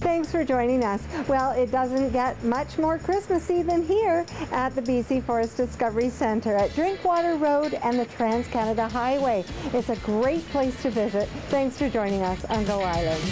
Thanks for joining us. Well, it doesn't get much more Christmassy than here at the BC Forest Discovery Centre at Drinkwater Road and the Trans-Canada Highway. It's a great place to visit. Thanks for joining us on Go Island.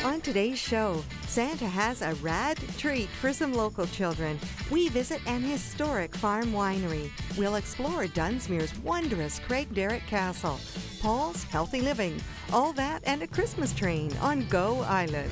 On today's show, Santa has a rad treat for some local children. We visit an historic farm winery. We'll explore Dunsmuir's wondrous Craig Derrick Castle. Paul's Healthy Living. All that and a Christmas train on Go Island.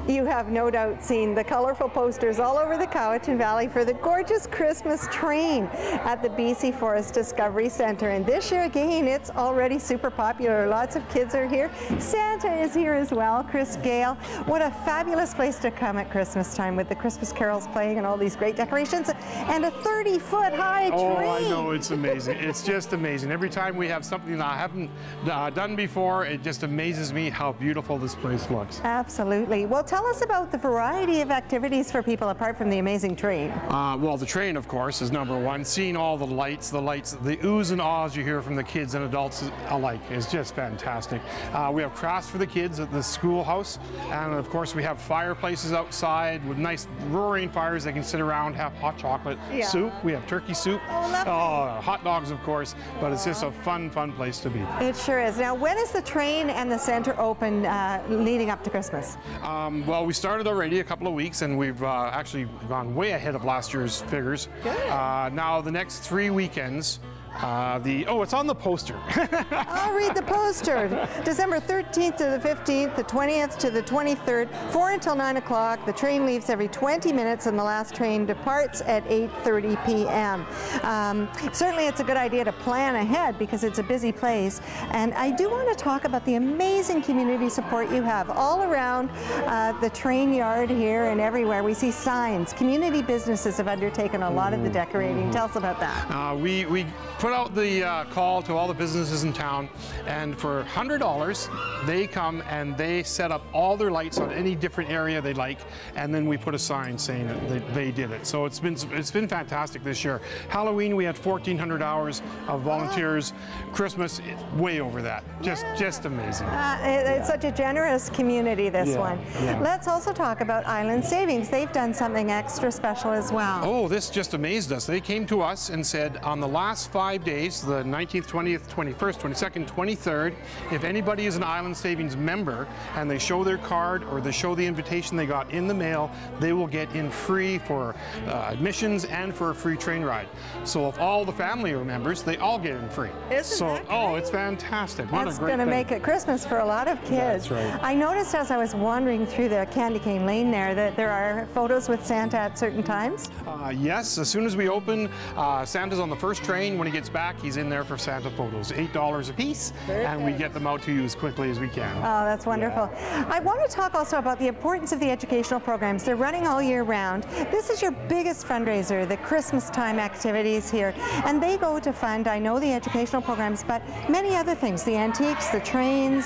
You have no doubt seen the colorful posters all over the Cowichan Valley for the gorgeous Christmas train at the BC Forest Discovery Centre. And this year again, it's already super popular. Lots of kids are here. Santa is here as well, Chris Gale. What a fabulous place to come at Christmas time with the Christmas carols playing and all these great decorations and a 30-foot high tree. Oh, I know, it's amazing. It's just amazing. Every time we have something that I haven't done before, it just amazes me how beautiful this place looks. Absolutely. Well, tell us about the variety of activities for people apart from the amazing train. Well, the train, of course, is number one. Seeing all the lights, the oohs and ahs you hear from the kids and adults alike is just fantastic. We have crafts for the kids at the schoolhouse, and of course we have fireplaces outside with nice roaring fires. They can sit around, have hot chocolate soup. We have turkey soup. Oh, hot dogs, of course, but it's just a fun place to be. It sure is. Now, when is the train and the centre open leading up to Christmas? Well, we started already a couple of weeks, and we've actually gone way ahead of last year's figures. Good. Now the next 3 weekends, it's on the poster. I'll read the poster. December 13th to the 15th, the 20th to the 23rd, 4 until 9 o'clock. The train leaves every 20 minutes and the last train departs at 8:30 p.m. Certainly it's a good idea to plan ahead because it's a busy place. And I do want to talk about the amazing community support you have all around the train yard here and everywhere. We see signs. Community businesses have undertaken a lot of the decorating. Tell us about that. We put out the call to all the businesses in town, and for $100 they come and they set up all their lights on any different area they like, and then we put a sign saying that they did it. So it's been fantastic this year. Halloween we had 1,400 hours of volunteers. Christmas way over that. Just amazing. It's such a generous community, this one. Yeah. Let's also talk about Island Savings. They've done something extra special as well. Oh, this just amazed us. They came to us and said on the last 5 days, the 19th, 20th, 21st, 22nd, 23rd, if anybody is an Island Savings member and they show their card or they show the invitation they got in the mail, they will get in free for admissions and for a free train ride. So if all the family are members, they all get in free. Isn't that great? Oh, it's fantastic. What a great thing. That's going to make it Christmas for a lot of kids. That's right. I noticed as I was wandering through the Candy Cane Lane there that there are photos with Santa at certain times. Yes, as soon as we open, Santa's on the first train. When he gets back, he's in there for Santa photos. $8 a piece, and we get them out to you as quickly as we can. Oh, that's wonderful. Yeah. I want to talk also about the importance of the educational programs. They're running all year round. This is your biggest fundraiser, the Christmas time activities here, and they go to fund, I know, the educational programs, but many other things, the antiques, the trains,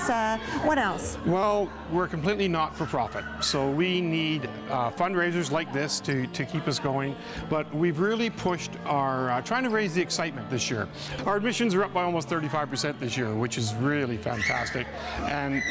what else? Well, we're completely not-for-profit, so we need fundraisers like this to keep us going, but we've really pushed our, trying to raise the excitement this year. Our admissions are up by almost 35% this year, which is really fantastic, and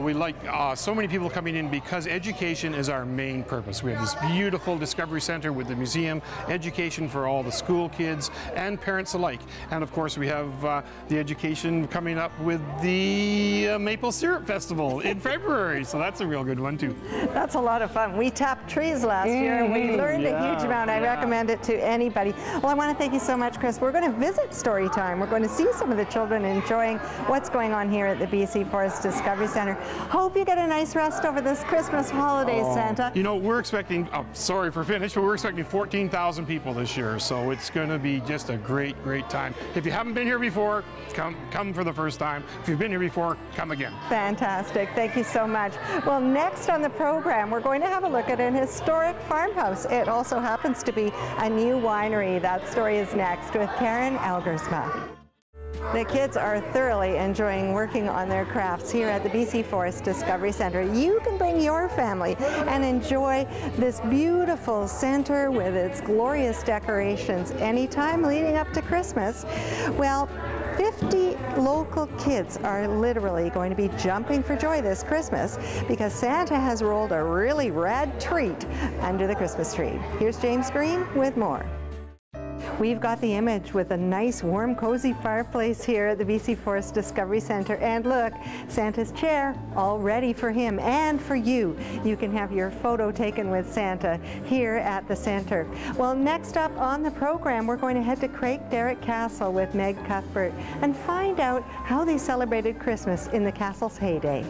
we like so many people coming in because education is our main purpose. We have this beautiful Discovery Center with the museum, education for all the school kids and parents alike, and of course we have the education coming up with the Maple Syrup Festival in February, so that's a real good one too. That's a lot of fun. We tapped trees last year and we learned a huge amount. I recommend it to anybody. Well, I want to thank you so much, Chris. We're going to visit visit story time. We're going to see some of the children enjoying what's going on here at the BC Forest Discovery Centre. Hope you get a nice rest over this Christmas holiday, Santa. You know, we're expecting, sorry for finish, but we're expecting 14,000 people this year, so it's going to be just a great time. If you haven't been here before, come for the first time. If you've been here before, come again. Fantastic. Thank you so much. Well, next on the program, we're going to have a look at an historic farmhouse. It also happens to be a new winery. That story is next with Karen Elgersma. The kids are thoroughly enjoying working on their crafts here at the BC Forest Discovery Centre. You can bring your family and enjoy this beautiful centre with its glorious decorations anytime leading up to Christmas. Well, 50 local kids are literally going to be jumping for joy this Christmas because Santa has rolled a really rad treat under the Christmas tree. Here's James Green with more. We've got the image with a nice, warm, cozy fireplace here at the BC Forest Discovery Centre. And look, Santa's chair all ready for him and for you. You can have your photo taken with Santa here at the centre. Well, next up on the program, we're going to head to Craigdarroch Castle with Meg Cuthbert and find out how they celebrated Christmas in the castle's heyday.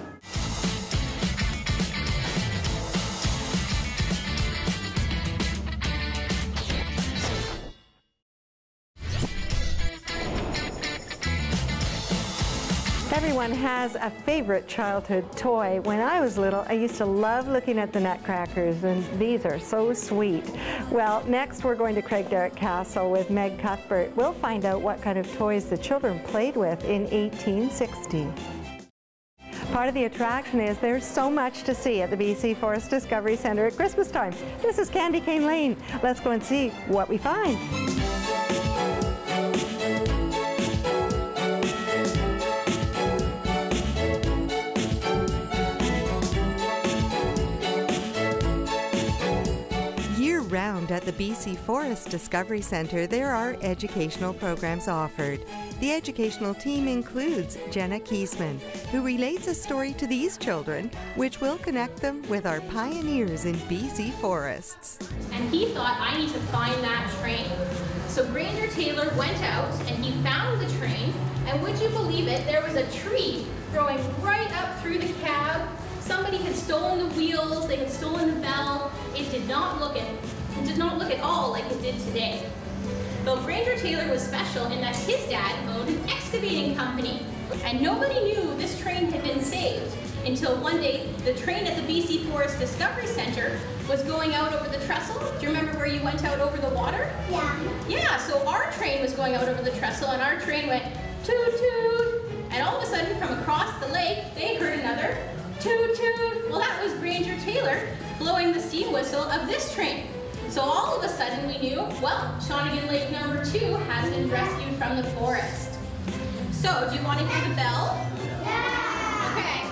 Everyone has a favorite childhood toy. When I was little, I used to love looking at the nutcrackers, and these are so sweet. Well, next we're going to Craigdarroch Castle with Meg Cuthbert. We'll find out what kind of toys the children played with in 1860. Part of the attraction is there's so much to see at the BC Forest Discovery Centre at Christmas time. This is Candy Cane Lane. Let's go and see what we find. Year-round at the BC Forest Discovery Centre, there are educational programs offered. The educational team includes Jenna Kiesman, who relates a story to these children, which will connect them with our pioneers in BC forests. And he thought, I need to find that train. So Granger Taylor went out and he found the train, and would you believe it, there was a tree growing right up through the cab. Somebody had stolen the wheels, they had stolen the bell. It did not look at all like it did today. But Granger Taylor was special in that his dad owned an excavating company, and nobody knew this train had been saved until one day the train at the BC Forest Discovery Centre was going out over the trestle. Do you remember where you went out over the water? Yeah. Yeah, so our train was going out over the trestle, and our train went toot toot, and all of a sudden from across the lake they heard another toot toot. Well, that was Granger Taylor blowing the steam whistle of this train. So all of a sudden we knew, well, Shawnigan Lake number 2 has been rescued from the forest. So, do you want to hear the bell? Yeah! Okay.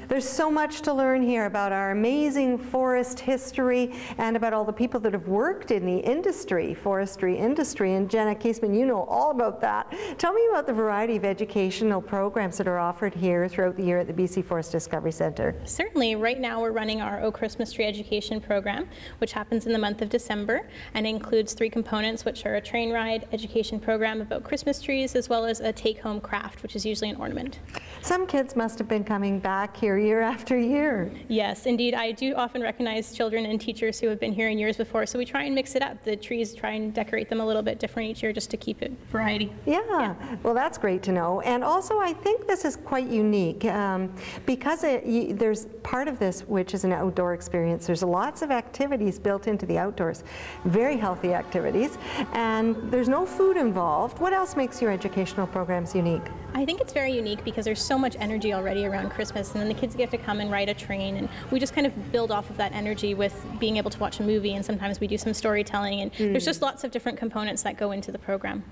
There's so much to learn here about our amazing forest history and about all the people that have worked in the industry, forestry industry. And Jenna Kiesman, you know all about that. Tell me about the variety of educational programs that are offered here throughout the year at the BC Forest Discovery Centre. Certainly. Right now we're running our O Christmas Tree Education program, which happens in the month of December and includes 3 components, which are a train ride education program about Christmas trees, as well as a take-home craft, which is usually an ornament. Some kids must have been coming back here year after year. Yes, indeed. I do often recognize children and teachers who have been here in years before, so we try and mix it up. The trees, try and decorate them a little bit different each year just to keep it variety. Yeah. Well, that's great to know. And also, I think this is quite unique because there's part of this which is an outdoor experience. There's lots of activities built into the outdoors, very healthy activities, and there's no food involved. What else makes your educational programs unique? I think it's very unique because there's so much energy already around Christmas, and then the kids get to come and ride a train, and we just kind of build off of that energy with being able to watch a movie, and sometimes we do some storytelling, and there's just lots of different components that go into the program.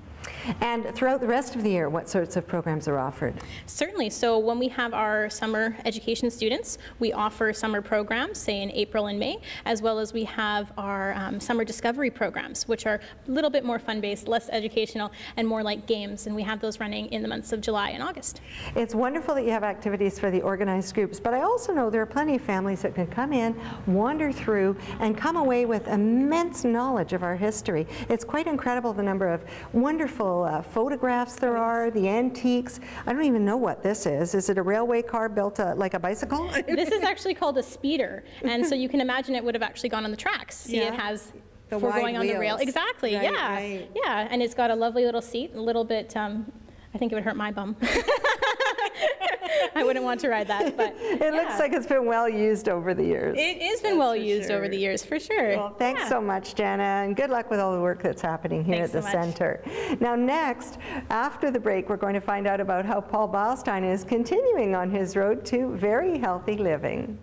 And throughout the rest of the year, what sorts of programs are offered? Certainly. So when we have our summer education students, we offer summer programs, say in April and May, as well as we have our summer discovery programs, which are a little bit more fun-based, less educational, and more like games. And we have those running in the months of July and August. It's wonderful that you have activities for the organized groups, but I also know there are plenty of families that can come in, wander through, and come away with immense knowledge of our history. It's quite incredible the number of wonderful photographs there are, the antiques. I don't even know what this is. Is it a railway car built like a bicycle? This is actually called a speeder, and so you can imagine it would have actually gone on the tracks. See, it has the for wide going on the rail. wheels. Exactly. Right, yeah. right. Yeah, and it's got a lovely little seat, a little bit. I think it would hurt my bum. I wouldn't want to ride that, but it looks like it's been well used over the years. It has been well used over the years, for sure. Well, thanks so much, Jana, and good luck with all the work that's happening here at the center. Now next, after the break, we're going to find out about how Paul Beilstein is continuing on his road to very healthy living.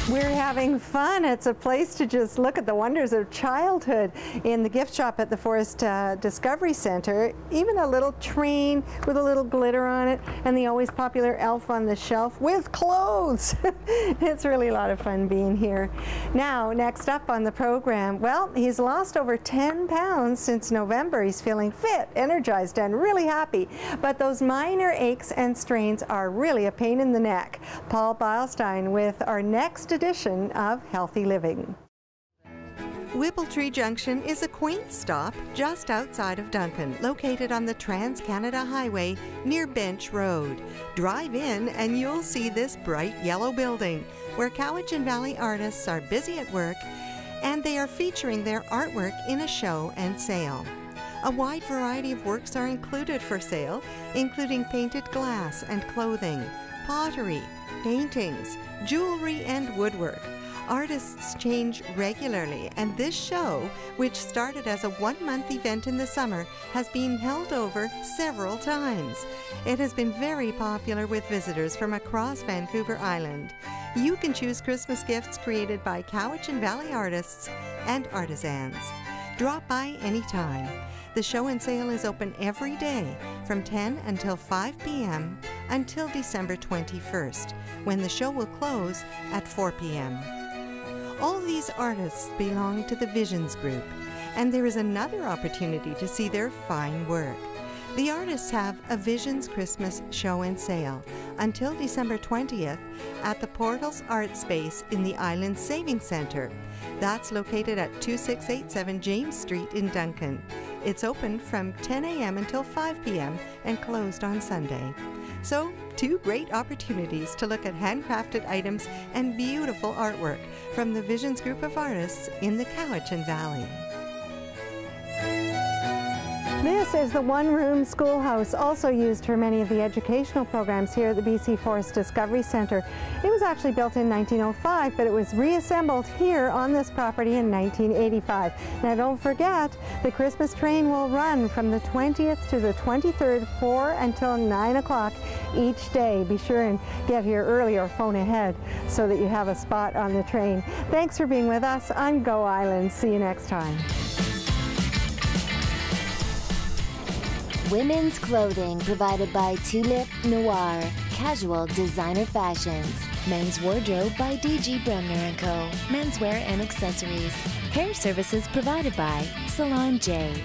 We're having fun. It's a place to just look at the wonders of childhood in the gift shop at the Forest Discovery Center. Even a little train with a little glitter on it, and the always popular elf on the shelf with clothes. It's really a lot of fun being here. Now, next up on the program, well, he's lost over 10 pounds since November. He's feeling fit, energized, and really happy. But those minor aches and strains are really a pain in the neck. Paul Beilstein with our next edition of Healthy Living. Whippletree Junction is a quaint stop just outside of Duncan, located on the Trans-Canada Highway near Bench Road. Drive in and you'll see this bright yellow building where Cowichan Valley artists are busy at work, and they are featuring their artwork in a show and sale. A wide variety of works are included for sale, including painted glass and clothing, pottery, paintings, jewelry, and woodwork. Artists change regularly, and this show, which started as a one-month event in the summer, has been held over several times. It has been very popular with visitors from across Vancouver Island. You can choose Christmas gifts created by Cowichan Valley artists and artisans. Drop by anytime. The show and sale is open every day from 10 until 5 p.m. until December 21st, when the show will close at 4 p.m. All these artists belong to the Visions Group, and there is another opportunity to see their fine work. The artists have a Visions Christmas show and sale until December 20th at the Portals Art Space in the Island Savings Centre. That's located at 2687 James Street in Duncan. It's open from 10 a.m. until 5 p.m. and closed on Sunday. So, two great opportunities to look at handcrafted items and beautiful artwork from the Visions Group of artists in the Cowichan Valley. This is the one-room schoolhouse, also used for many of the educational programs here at the BC Forest Discovery Centre. It was actually built in 1905, but it was reassembled here on this property in 1985. Now don't forget, the Christmas train will run from the 20th to the 23rd, 4 until 9 o'clock each day. Be sure and get here early or phone ahead so that you have a spot on the train. Thanks for being with us on Go Island. See you next time. Women's clothing provided by Tulip Noir, casual designer fashions. Men's wardrobe by DG Bremner & Co. Menswear and accessories. Hair services provided by Salon J.